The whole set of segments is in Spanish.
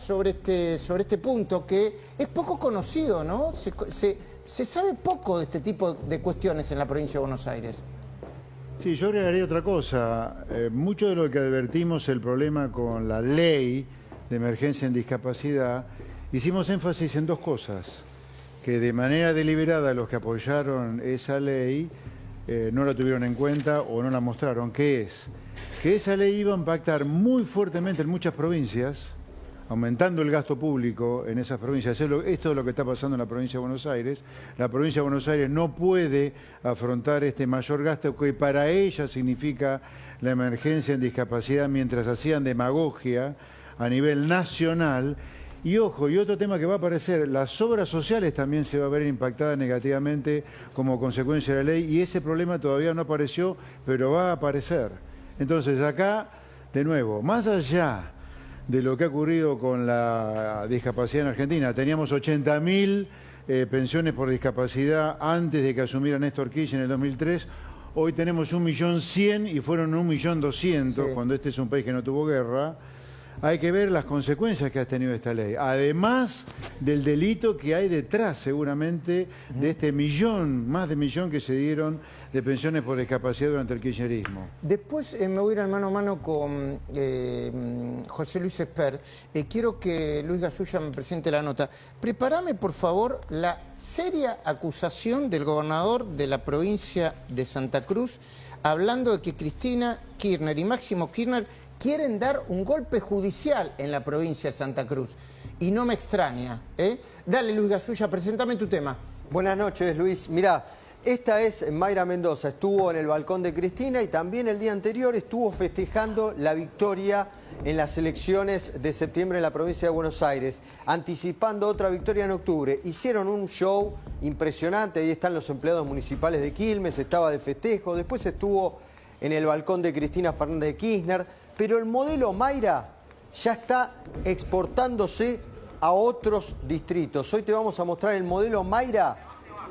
sobre este punto que es poco conocido, ¿no? Se sabe poco de este tipo de cuestiones en la provincia de Buenos Aires. Sí, yo agregaría otra cosa. Mucho de lo que advertimos el problema con la ley de emergencia en discapacidad, hicimos énfasis en dos cosas. Que de manera deliberada los que apoyaron esa ley no la tuvieron en cuenta o no la mostraron. ¿Qué es? Que esa ley iba a impactar muy fuertemente en muchas provincias, aumentando el gasto público en esas provincias. Esto es lo que está pasando en la provincia de Buenos Aires. La provincia de Buenos Aires no puede afrontar este mayor gasto que para ella significa la emergencia en discapacidad, mientras hacían demagogia a nivel nacional. Y ojo, y otro tema que va a aparecer, las obras sociales también se va a ver impactadas negativamente como consecuencia de la ley, y ese problema todavía no apareció, pero va a aparecer. Entonces acá, de nuevo, más allá de lo que ha ocurrido con la discapacidad en Argentina, teníamos 80.000 pensiones por discapacidad antes de que asumiera Néstor Kirchner en el 2003, hoy tenemos 1.100.000 y fueron 1.200.000, sí, cuando este es un país que no tuvo guerra. Hay que ver las consecuencias que ha tenido esta ley, además del delito que hay detrás seguramente de este más de millón que se dieron de pensiones por discapacidad durante el kirchnerismo. Después me voy a ir al mano a mano con José Luis Esper. Quiero que Luis Gasulla me presente la nota. Prepárame, por favor, la seria acusación del gobernador de la provincia de Santa Cruz, hablando de que Cristina Kirchner y Máximo Kirchner quieren dar un golpe judicial en la provincia de Santa Cruz. Y no me extraña, ¿eh? Dale, Luis Gasulla, preséntame tu tema. Buenas noches, Luis. Mirá, esta es Mayra Mendoza. Estuvo en el balcón de Cristina y también el día anterior estuvo festejando la victoria en las elecciones de septiembre en la provincia de Buenos Aires, anticipando otra victoria en octubre. Hicieron un show impresionante. Ahí están los empleados municipales de Quilmes, estaba de festejo. Después estuvo en el balcón de Cristina Fernández de Kirchner. Pero el modelo Mayra ya está exportándose a otros distritos. Hoy te vamos a mostrar el modelo Mayra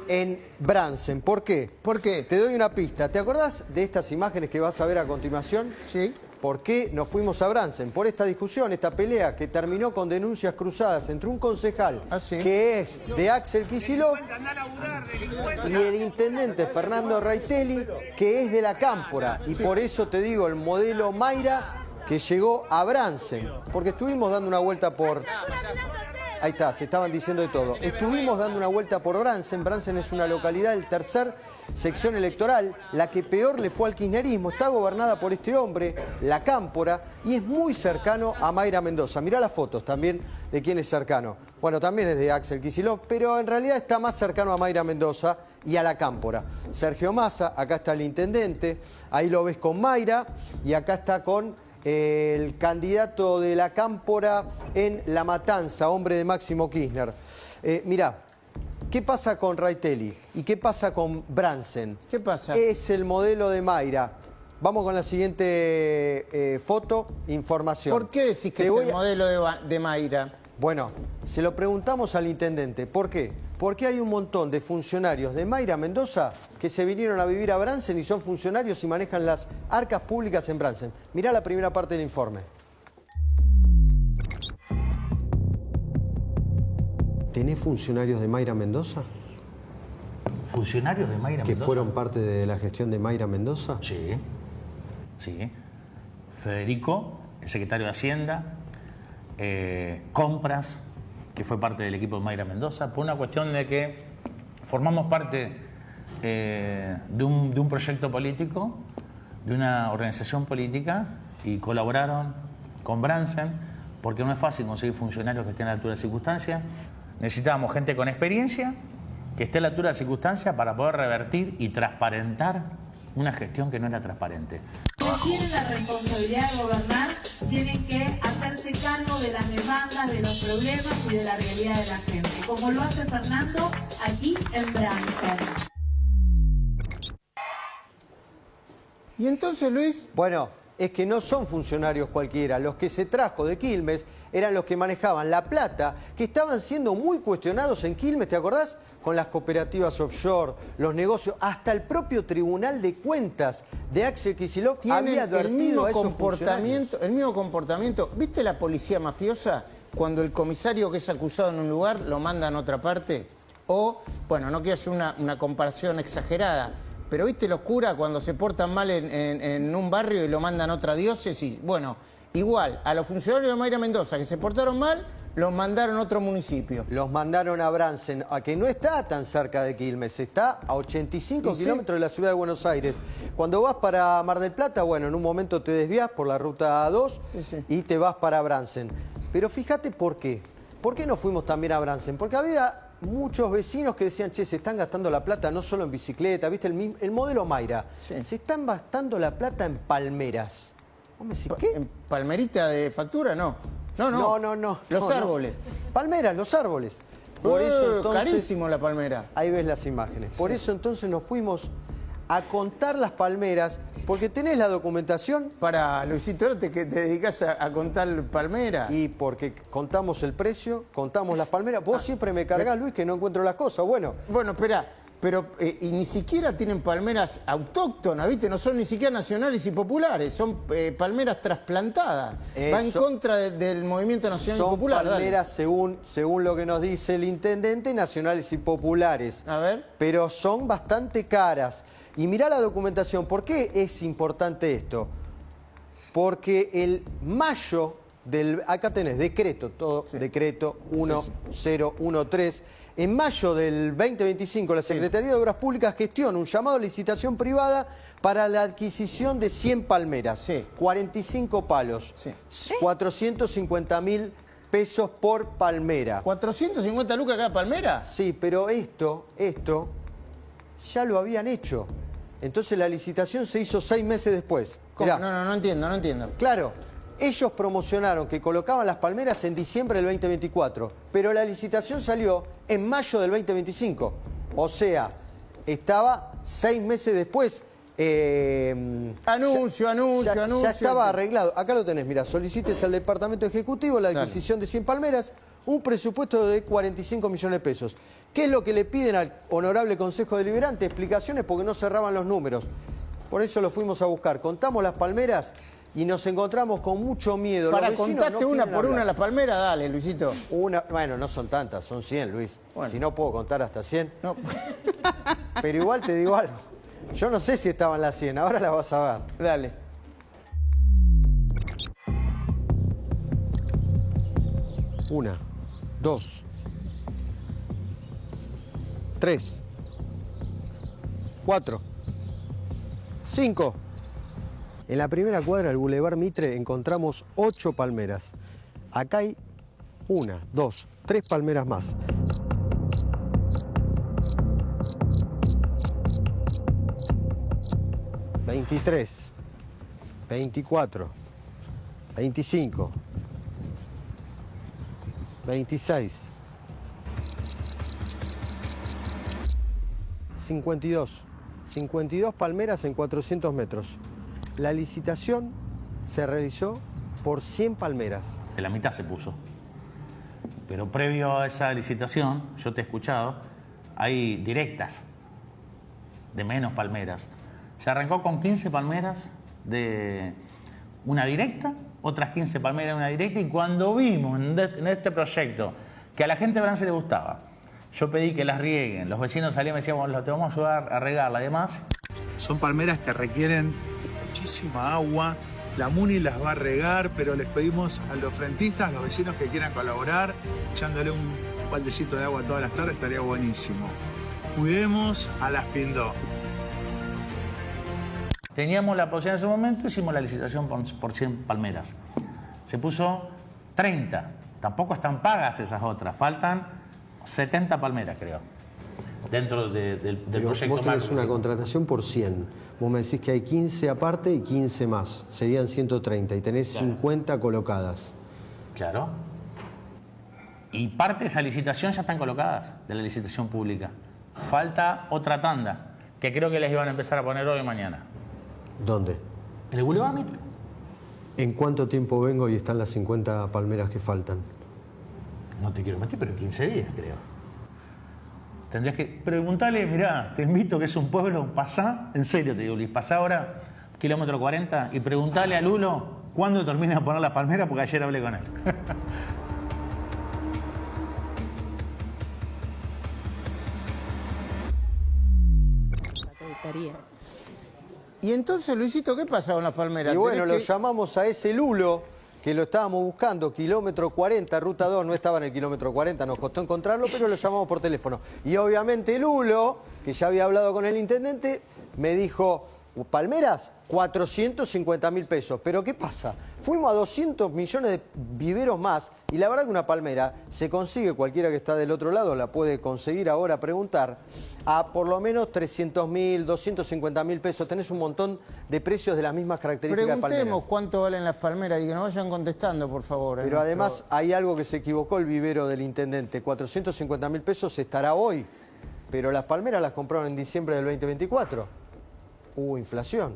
en Bransen. ¿Por qué? ¿Por qué? Te doy una pista. ¿Te acordás de estas imágenes que vas a ver a continuación? Sí. ¿Por qué nos fuimos a Bransen? Por esta discusión, esta pelea que terminó con denuncias cruzadas entre un concejal que es de Axel Kicillof y el intendente Fernando Raitelli, que es de la Cámpora. Y por eso te digo, el modelo Mayra que llegó a Bransen. Porque estuvimos dando una vuelta por... Ahí está, se estaban diciendo de todo. Estuvimos dando una vuelta por Bransen. Bransen es una localidad del tercer sección electoral, la que peor le fue al kirchnerismo. Está gobernada por este hombre, la Cámpora, y es muy cercano a Mayra Mendoza. Mirá las fotos también de quién es cercano. Bueno, también es de Axel Kicillof, pero en realidad está más cercano a Mayra Mendoza y a la Cámpora. Sergio Massa, acá está el intendente, ahí lo ves con Mayra, y acá está con el candidato de la Cámpora en La Matanza, hombre de Máximo Kirchner. Mirá, ¿qué pasa con Raitelli? ¿Y qué pasa con Bransen? ¿Qué pasa? Es el modelo de Mayra. Vamos con la siguiente foto, información. ¿Por qué decís que es el modelo de Mayra? Bueno, se lo preguntamos al intendente. ¿Por qué? Porque hay un montón de funcionarios de Mayra Mendoza que se vinieron a vivir a Bransen y son funcionarios y manejan las arcas públicas en Bransen. Mirá la primera parte del informe. ¿Tenés funcionarios de Mayra Mendoza? ¿Funcionarios de Mayra Mendoza? ¿Que fueron parte de la gestión de Mayra Mendoza? Sí, sí. Federico, el secretario de Hacienda, Compras, que fue parte del equipo de Mayra Mendoza, por una cuestión de que formamos parte de un proyecto político, de una organización política, y colaboraron con Bransen, porque no es fácil conseguir funcionarios que estén a la altura de circunstancias. Necesitábamos gente con experiencia, que esté a la altura de circunstancias para poder revertir y transparentar una gestión que no era transparente. Quienes tienen la responsabilidad de gobernar tienen que hacerse cargo de las demandas, de los problemas y de la realidad de la gente, como lo hace Fernando aquí en Bransen. ¿Y entonces, Luis? Bueno, es que no son funcionarios cualquiera. Los que se trajo de Quilmes eran los que manejaban la plata, que estaban siendo muy cuestionados en Quilmes, ¿te acordás? Con las cooperativas offshore, los negocios, hasta el propio Tribunal de Cuentas de Axel Kicillof había advertido a esos funcionarios. El mismo comportamiento. ¿Viste la policía mafiosa? cuando el comisario que es acusado en un lugar lo mandan a otra parte? O, bueno, no quiero hacer una comparación exagerada, pero ¿viste los curas cuando se portan mal en un barrio y lo mandan a otra diócesis? Bueno, igual, a los funcionarios de Mayra Mendoza que se portaron mal, los mandaron a otro municipio. Los mandaron a Bransen, a que no está tan cerca de Quilmes, está a 85 kilómetros de la ciudad de Buenos Aires. Cuando vas para Mar del Plata, bueno, en un momento te desvías por la ruta 2 y te vas para Bransen. Pero fíjate por qué. ¿Por qué no fuimos también a Bransen? Porque había muchos vecinos que decían, che, se están gastando la plata no solo en bicicleta, ¿viste? El modelo Mayra. Sí. Se están gastando la plata en palmeras. ¿Vos me decís qué? ¿En palmerita de factura? No. No. Los árboles. Palmeras, los árboles. Por eso entonces, carísimo la palmera. Ahí ves las imágenes. Por eso entonces nos fuimos a contar las palmeras, porque tenés la documentación. Para, Luisito, ¿ahora te dedicás a contar palmeras? Y porque contamos el precio, contamos las palmeras. Vos siempre me cargás, Luis, que no encuentro las cosas. Bueno, espera. Pero y ni siquiera tienen palmeras autóctonas, ¿viste? No son ni siquiera nacionales y populares, son palmeras trasplantadas. Va en contra del movimiento nacional y popular. Son palmeras, según lo que nos dice el intendente, nacionales y populares. A ver. Pero son bastante caras. Y mirá la documentación. ¿Por qué es importante esto? Porque el mayo del... Acá tenés decreto, todo decreto 1013... En mayo del 2025, la Secretaría de Obras Públicas gestiona un llamado a licitación privada para la adquisición de 100 palmeras, 45 palos, 450.000 pesos por palmera. ¿450 lucas cada palmera? Sí, pero esto ya lo habían hecho. Entonces la licitación se hizo 6 meses después. ¿Cómo? No entiendo. Claro. Ellos promocionaron que colocaban las palmeras en diciembre del 2024, pero la licitación salió en mayo del 2025. O sea, estaba 6 meses después. Anuncio. Ya estaba arreglado. Acá lo tenés, mira, solicites al Departamento Ejecutivo la adquisición de 100 palmeras, un presupuesto de 45 millones de pesos. ¿Qué es lo que le piden al Honorable Consejo Deliberante? Explicaciones porque no cerraban los números. Por eso lo fuimos a buscar. Contamos las palmeras y nos encontramos con mucho miedo. Para contaste una por una las palmeras, dale, Luisito. Bueno, no son tantas, son 100, Luis. Bueno. Si no puedo contar hasta 100. No. Pero igual te digo algo. Yo no sé si estaban las 100, ahora las vas a ver. Dale. Una, 2, 3, 4, 5. En la primera cuadra del Boulevard Mitre encontramos 8 palmeras. Acá hay 1, 2, 3 palmeras más. $23, $24, $25, $26, $52. 52 palmeras en 400 metros. La licitación se realizó por 100 palmeras. La mitad se puso. Pero previo a esa licitación, yo te he escuchado, hay directas de menos palmeras. Se arrancó con 15 palmeras de una directa, otras 15 palmeras de una directa, y cuando vimos en este proyecto que a la gente de Bransen le gustaba, yo pedí que las rieguen, los vecinos salían y me decían, bueno, te vamos a ayudar a regarla, además. Son palmeras que requieren muchísima agua, la MUNI las va a regar, pero les pedimos a los frentistas, a los vecinos que quieran colaborar, echándole un baldecito de agua todas las tardes, estaría buenísimo. Cuidemos a las Pindó. Teníamos la posibilidad en ese momento, hicimos la licitación por 100 palmeras. Se puso 30, tampoco están pagas esas otras, faltan 70 palmeras, creo, dentro del proyecto. Vos tenés una contratación por 100. Vos me decís que hay 15 aparte y 15 más. Serían 130 y tenés 50 colocadas. Claro. Y parte de esa licitación ya están colocadas, de la licitación pública. Falta otra tanda, que creo que les iban a empezar a poner hoy o mañana. ¿Dónde? En el Boulevard Mitre. ¿En cuánto tiempo vengo y están las 50 palmeras que faltan? No te quiero mentir, pero en 15 días, creo. Tendrías que preguntarle, mirá, te invito, que es un pueblo, pasá, en serio te digo, Luis, pasá ahora, kilómetro 40, y preguntale a Lulo cuándo termina de poner las palmeras, porque ayer hablé con él. afectaría. Y entonces, Luisito, ¿qué pasa con las palmeras? Y bueno, lo llamamos a ese lulo que lo estábamos buscando, kilómetro 40, ruta 2, no estaba en el kilómetro 40, nos costó encontrarlo, pero lo llamamos por teléfono. Y obviamente Lulo, que ya había hablado con el intendente, me dijo, palmeras, 450.000 pesos. Pero ¿qué pasa? Fuimos a 200 millones de viveros más y la verdad que una palmera se consigue, cualquiera que está del otro lado la puede conseguir ahora, preguntar, a por lo menos 300.000, 250.000 pesos. Tenés un montón de precios de las mismas características de palmeras. Preguntemos cuánto valen las palmeras y que nos vayan contestando, por favor. Pero además hay algo que se equivocó el vivero del intendente. 450.000 pesos estará hoy, pero las palmeras las compraron en diciembre del 2024. Hubo inflación.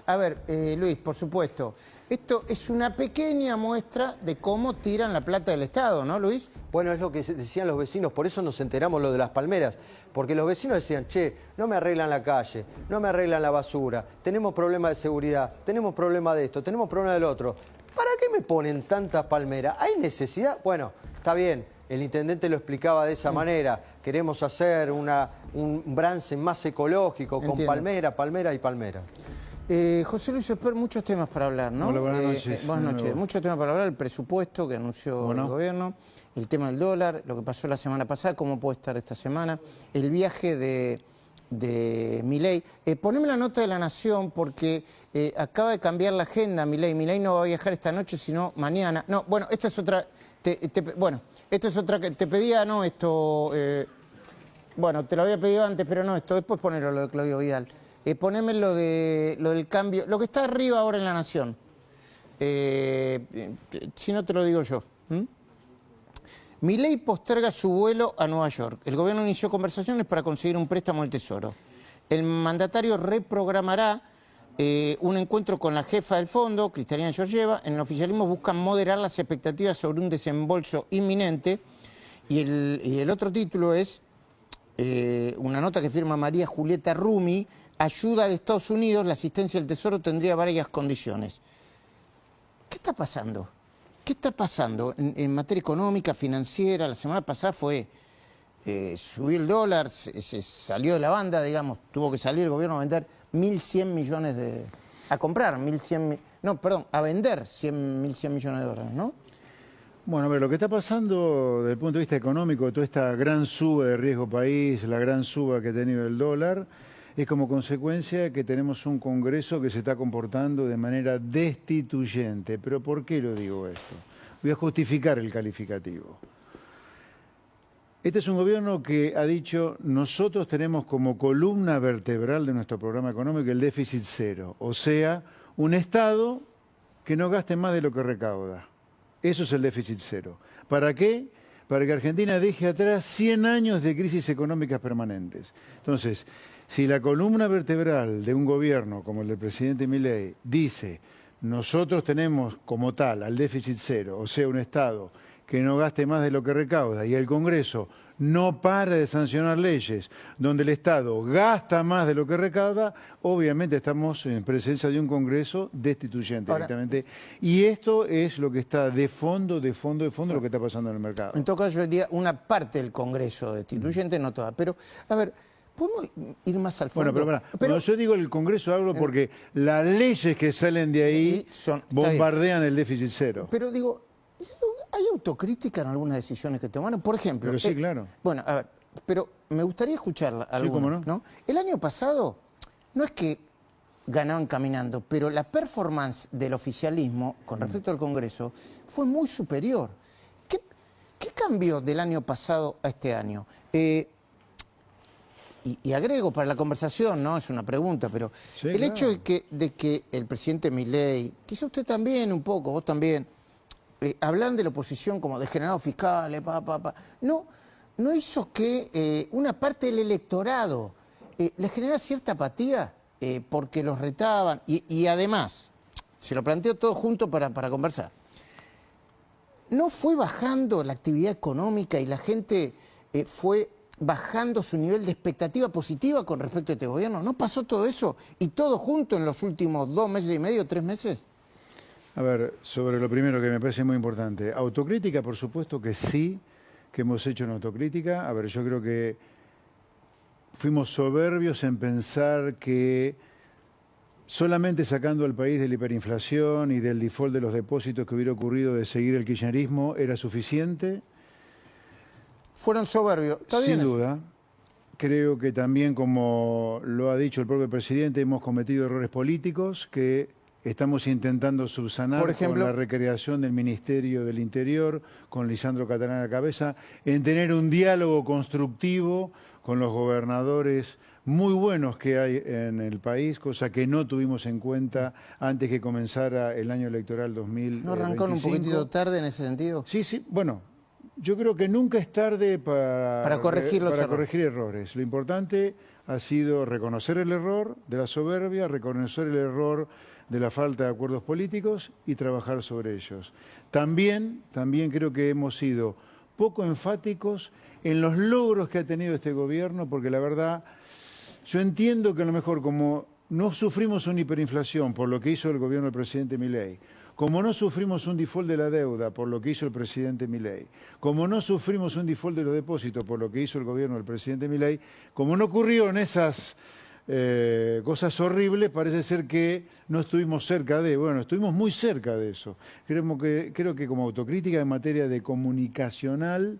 A ver, Luis, por supuesto, esto es una pequeña muestra de cómo tiran la plata del Estado, ¿no, Luis? Bueno, es lo que decían los vecinos, por eso nos enteramos lo de las palmeras, porque los vecinos decían, che, no me arreglan la calle, no me arreglan la basura, tenemos problemas de seguridad, tenemos problemas de esto, tenemos problemas del otro. ¿Para qué me ponen tantas palmeras? ¿Hay necesidad? Bueno, está bien, el intendente lo explicaba de esa manera, queremos hacer un Bransen más ecológico, con palmera, palmera y palmera. José Luis Esper, muchos temas para hablar, ¿no? Hola, buenas noches. Buenas noches. Muchos temas para hablar, el presupuesto que anunció el gobierno, el tema del dólar, lo que pasó la semana pasada, cómo puede estar esta semana, el viaje de Milei. Poneme la nota de La Nación porque acaba de cambiar la agenda Milei. Milei no va a viajar esta noche, sino mañana. No, bueno, esta es otra... esta es otra que te pedía, no, esto... bueno, te lo había pedido antes, pero no, esto después ponerlo, lo de Claudio Vidal. Poneme lo del cambio, lo que está arriba ahora en La Nación. Si no te lo digo yo. Milei posterga su vuelo a Nueva York. El gobierno inició conversaciones para conseguir un préstamo del Tesoro. El mandatario reprogramará un encuentro con la jefa del fondo, Cristalina Georgieva. En el oficialismo buscan moderar las expectativas sobre un desembolso inminente. Y el otro título es una nota que firma María Julieta Rumi. Ayuda de Estados Unidos, la asistencia del Tesoro tendría varias condiciones. ¿Qué está pasando? ¿Qué está pasando en materia económica, financiera? La semana pasada fue, subió el dólar, se salió de la banda, digamos, tuvo que salir el gobierno a vender 1.100 millones de... a comprar 1.100... no, perdón, a vender 1.100 millones de dólares, ¿no? Bueno, a ver, lo que está pasando desde el punto de vista económico, toda esta gran suba de riesgo país, la gran suba que ha tenido el dólar... es como consecuencia que tenemos un Congreso que se está comportando de manera destituyente. ¿Pero por qué lo digo esto? Voy a justificar el calificativo. Este es un gobierno que ha dicho, nosotros tenemos como columna vertebral de nuestro programa económico el déficit cero. O sea, un Estado que no gaste más de lo que recauda. Eso es el déficit cero. ¿Para qué? Para que Argentina deje atrás 100 años de crisis económicas permanentes. Entonces, si la columna vertebral de un gobierno como el del presidente Milei dice nosotros tenemos como tal al déficit cero, o sea, un Estado que no gaste más de lo que recauda y el Congreso no para de sancionar leyes donde el Estado gasta más de lo que recauda, obviamente estamos en presencia de un Congreso destituyente directamente. Y esto es lo que está de fondo lo que está pasando en el mercado. En todo caso, yo diría una parte del Congreso destituyente, no toda. Pero, a ver... ¿podemos ir más al fondo? Bueno, pero cuando yo digo el Congreso hablo porque las leyes que salen de ahí bombardean el déficit cero. Pero digo, ¿hay autocrítica en algunas decisiones que tomaron? Por ejemplo... Pero sí, claro. Bueno, a ver, pero me gustaría escucharla alguna, sí, ¿cómo no? El año pasado, no es que ganaban caminando, pero la performance del oficialismo con respecto al Congreso fue muy superior. ¿Qué cambió del año pasado a este año? Y agrego para la conversación, no es una pregunta, pero sí, el hecho de que el presidente Milei, quizá usted también un poco, vos también, hablan de la oposición como degenerados fiscales, no hizo que una parte del electorado le generara cierta apatía porque los retaban y además, se lo planteo todo junto para conversar, no fue bajando la actividad económica y la gente fue bajando su nivel de expectativa positiva con respecto a este gobierno. ¿No pasó todo eso? ¿Y todo junto en los últimos 2 meses y medio, 3 meses? A ver, sobre lo primero que me parece muy importante. Autocrítica, por supuesto que sí, que hemos hecho una autocrítica. A ver, yo creo que fuimos soberbios en pensar que solamente sacando al país de la hiperinflación y del default de los depósitos que hubiera ocurrido de seguir el kirchnerismo era suficiente. Fueron soberbios. ¿Está bien? Sin duda. Creo que también, como lo ha dicho el propio presidente, hemos cometido errores políticos que estamos intentando subsanar. Por ejemplo, con la recreación del Ministerio del Interior, con Lisandro Catalán a la cabeza, en tener un diálogo constructivo con los gobernadores muy buenos que hay en el país, cosa que no tuvimos en cuenta antes que comenzara el año electoral 2025. ¿No arrancaron un poquitito tarde en ese sentido? Sí, sí, bueno, yo creo que nunca es tarde para corregir errores. Lo importante ha sido reconocer el error de la soberbia, reconocer el error de la falta de acuerdos políticos y trabajar sobre ellos. También creo que hemos sido poco enfáticos en los logros que ha tenido este gobierno, porque la verdad, yo entiendo que a lo mejor como no sufrimos una hiperinflación por lo que hizo el gobierno del presidente Milei, como no sufrimos un default de la deuda por lo que hizo el presidente Milei, como no sufrimos un default de los depósitos por lo que hizo el gobierno del presidente Milei, como no ocurrieron esas cosas horribles, parece ser que no estuvimos cerca de, bueno, estuvimos muy cerca de eso. Creo que como autocrítica en materia de comunicacional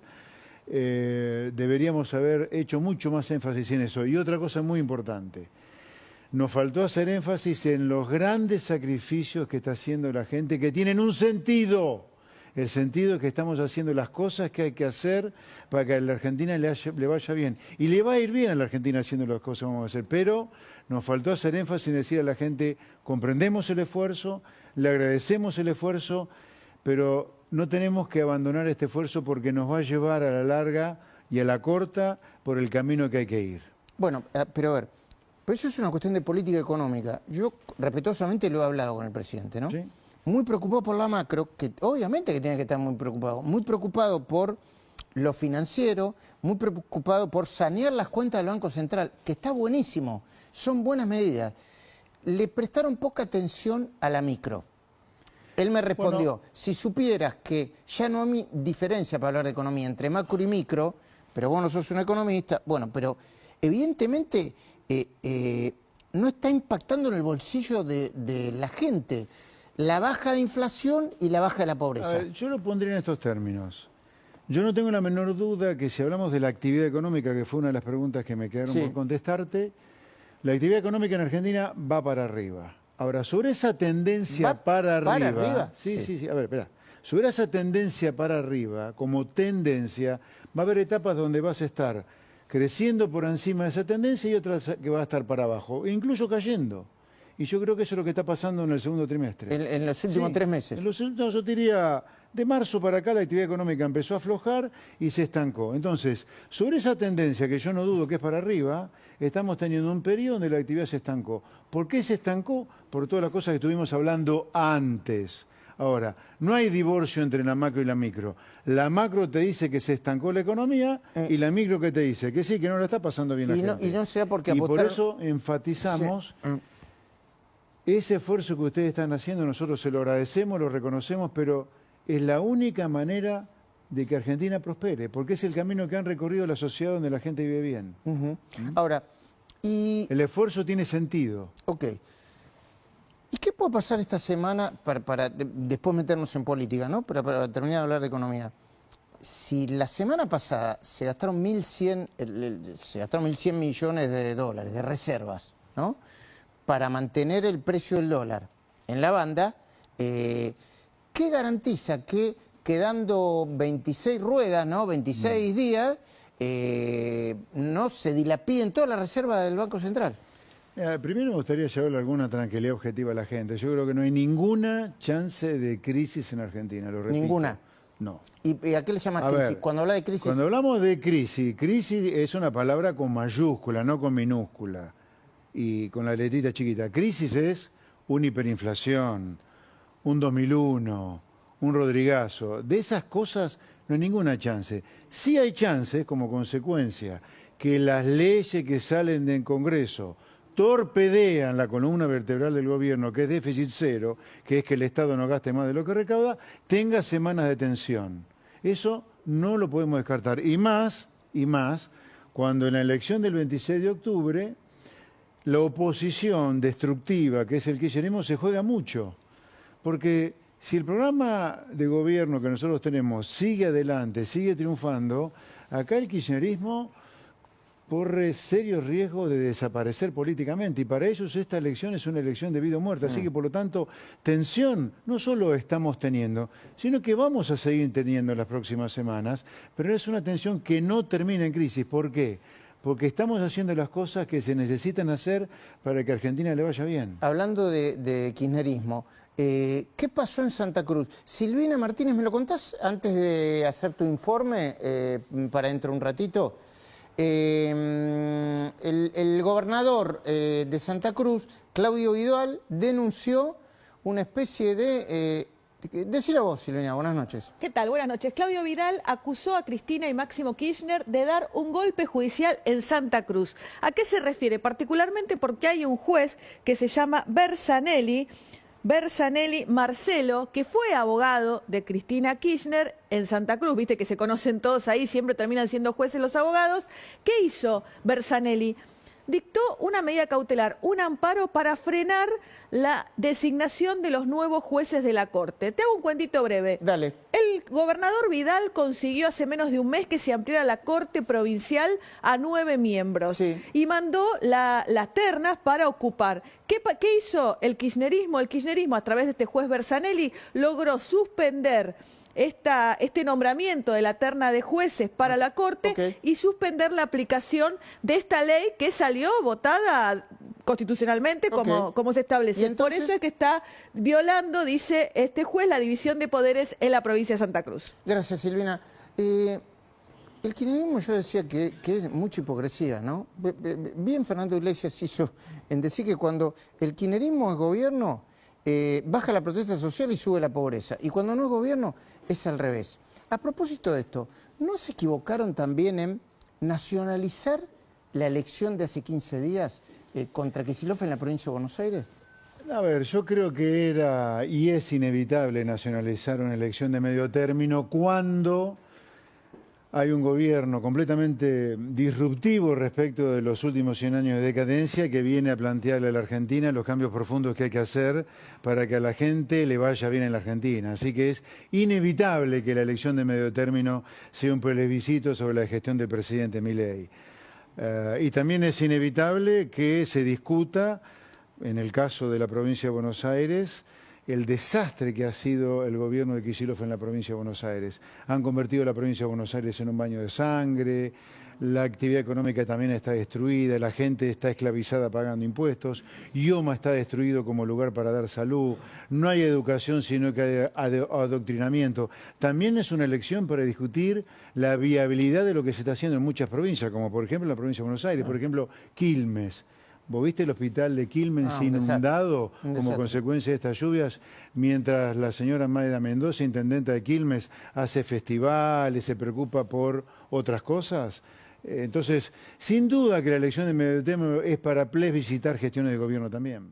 deberíamos haber hecho mucho más énfasis en eso. Y otra cosa muy importante, nos faltó hacer énfasis en los grandes sacrificios que está haciendo la gente, que tienen un sentido. El sentido es que estamos haciendo las cosas que hay que hacer para que a la Argentina le vaya bien. Y le va a ir bien a la Argentina haciendo las cosas que vamos a hacer. Pero nos faltó hacer énfasis en decir a la gente, comprendemos el esfuerzo, le agradecemos el esfuerzo, pero no tenemos que abandonar este esfuerzo porque nos va a llevar a la larga y a la corta por el camino que hay que ir. Bueno, pero a ver, pero eso es una cuestión de política económica. Yo respetuosamente lo he hablado con el presidente, ¿no? Sí. Muy preocupado por la macro, que obviamente que tiene que estar muy preocupado por lo financiero, muy preocupado por sanear las cuentas del Banco Central, que está buenísimo, son buenas medidas. Le prestaron poca atención a la micro. Él me respondió, si supieras que ya no hay diferencia para hablar de economía entre macro y micro, pero vos no sos un economista, bueno, pero evidentemente no está impactando en el bolsillo de la gente la baja de inflación y la baja de la pobreza. A ver, yo lo pondría en estos términos. Yo no tengo la menor duda que si hablamos de la actividad económica, que fue una de las preguntas que me quedaron por contestarte, la actividad económica en Argentina va para arriba. Ahora, sobre esa tendencia para arriba... Sí. A ver, espera. Sobre esa tendencia para arriba, como tendencia, va a haber etapas donde vas a estar creciendo por encima de esa tendencia y otras que va a estar para abajo, incluso cayendo. Y yo creo que eso es lo que está pasando en el segundo trimestre. En los últimos 3 meses. En los últimos, yo diría, de marzo para acá la actividad económica empezó a aflojar y se estancó. Entonces, sobre esa tendencia, que yo no dudo que es para arriba, estamos teniendo un periodo donde la actividad se estancó. ¿Por qué se estancó? Por todas las cosas que estuvimos hablando antes. Ahora, no hay divorcio entre la macro y la micro. La macro te dice que se estancó la economía y la micro que te dice que sí, que no la está pasando bien la gente. Y no será porque apostaron... Y por eso enfatizamos... Ese esfuerzo que ustedes están haciendo, nosotros se lo agradecemos, lo reconocemos, pero es la única manera de que Argentina prospere, porque es el camino que han recorrido la sociedad donde la gente vive bien. Ahora, el esfuerzo tiene sentido. Ok. ¿Y qué puede pasar esta semana para después meternos en política, ¿no? Para terminar de hablar de economía? Si la semana pasada se gastaron 1.100 millones de dólares de reservas, ¿no?, para mantener el precio del dólar en la banda, ¿qué garantiza que quedando 26 ruedas, ¿no?, 26 días, no se dilapiden todas las reservas del Banco Central? Primero me gustaría llevarle alguna tranquilidad objetiva a la gente. Yo creo que no hay ninguna chance de crisis en Argentina, lo repito. ¿Ninguna? No. ¿Y a qué le llamas crisis? Cuando habla de crisis... Cuando hablamos de crisis es una palabra con mayúscula, no con minúscula. Y con la letrita chiquita. Crisis es una hiperinflación, un 2001, un Rodrigazo. De esas cosas no hay ninguna chance. Sí hay chances, como consecuencia, que las leyes que salen del Congreso torpedean la columna vertebral del gobierno, que es déficit cero, que es que el Estado no gaste más de lo que recauda, tenga semanas de tensión. Eso no lo podemos descartar. Y más, cuando en la elección del 26 de octubre la oposición destructiva, que es el kirchnerismo, se juega mucho. Porque si el programa de gobierno que nosotros tenemos sigue adelante, sigue triunfando, acá el kirchnerismo corre serios riesgos de desaparecer políticamente, y para ellos esta elección es una elección de vida o muerte. Así que, por lo tanto, tensión no solo estamos teniendo, sino que vamos a seguir teniendo en las próximas semanas, pero es una tensión que no termina en crisis. ¿Por qué? Porque estamos haciendo las cosas que se necesitan hacer para que a Argentina le vaya bien. Hablando de kirchnerismo, ¿qué pasó en Santa Cruz? Silvina Martínez, ¿me lo contás antes de hacer tu informe para dentro de un ratito? El gobernador de Santa Cruz, Claudio Vidal, denunció una especie de... decilo vos, Silvina, buenas noches. ¿Qué tal? Buenas noches. Claudio Vidal acusó a Cristina y Máximo Kirchner de dar un golpe judicial en Santa Cruz. ¿A qué se refiere? Particularmente porque hay un juez que se llama Berzanelli Marcelo, que fue abogado de Cristina Kirchner en Santa Cruz. Viste que se conocen todos ahí, siempre terminan siendo jueces los abogados. ¿Qué hizo Berzanelli? Dictó una medida cautelar, un amparo para frenar la designación de los nuevos jueces de la Corte. Te hago un cuentito breve. Dale. El gobernador Vidal consiguió hace menos de un mes que se ampliara la Corte Provincial a 9 miembros. Sí. Y mandó las ternas para ocupar. ¿Qué hizo el kirchnerismo? El kirchnerismo, a través de este juez Berzanelli, logró suspender este nombramiento de la terna de jueces para la Corte y suspender la aplicación de esta ley que salió votada constitucionalmente como se establece. Por eso es que está violando, dice este juez, la división de poderes en la provincia de Santa Cruz. Gracias, Silvina. El kirchnerismo, yo decía que es mucha hipocresía, ¿no? Bien Fernando Iglesias hizo en decir que cuando el kirchnerismo es gobierno, baja la protesta social y sube la pobreza. Y cuando no es gobierno, es al revés. A propósito de esto, ¿no se equivocaron también en nacionalizar la elección de hace 15 días contra Kicillof en la provincia de Buenos Aires? A ver, yo creo que era y es inevitable nacionalizar una elección de medio término cuando hay un gobierno completamente disruptivo respecto de los últimos 100 años de decadencia que viene a plantearle a la Argentina los cambios profundos que hay que hacer para que a la gente le vaya bien en la Argentina. Así que es inevitable que la elección de medio término sea un plebiscito sobre la gestión del presidente Milei. Y también es inevitable que se discuta, en el caso de la provincia de Buenos Aires, el desastre que ha sido el gobierno de Kicillof en la provincia de Buenos Aires. Han convertido la provincia de Buenos Aires en un baño de sangre, la actividad económica también está destruida, la gente está esclavizada pagando impuestos, IOMA está destruido como lugar para dar salud, no hay educación sino que hay adoctrinamiento. También es una elección para discutir la viabilidad de lo que se está haciendo en muchas provincias, como por ejemplo en la provincia de Buenos Aires, por ejemplo Quilmes. ¿Vos viste el hospital de Quilmes inundado como consecuencia de estas lluvias? Mientras la señora Mayra Mendoza, intendenta de Quilmes, hace festivales, se preocupa por otras cosas. Entonces, sin duda que la elección de medio término es para plebiscitar gestiones de gobierno también.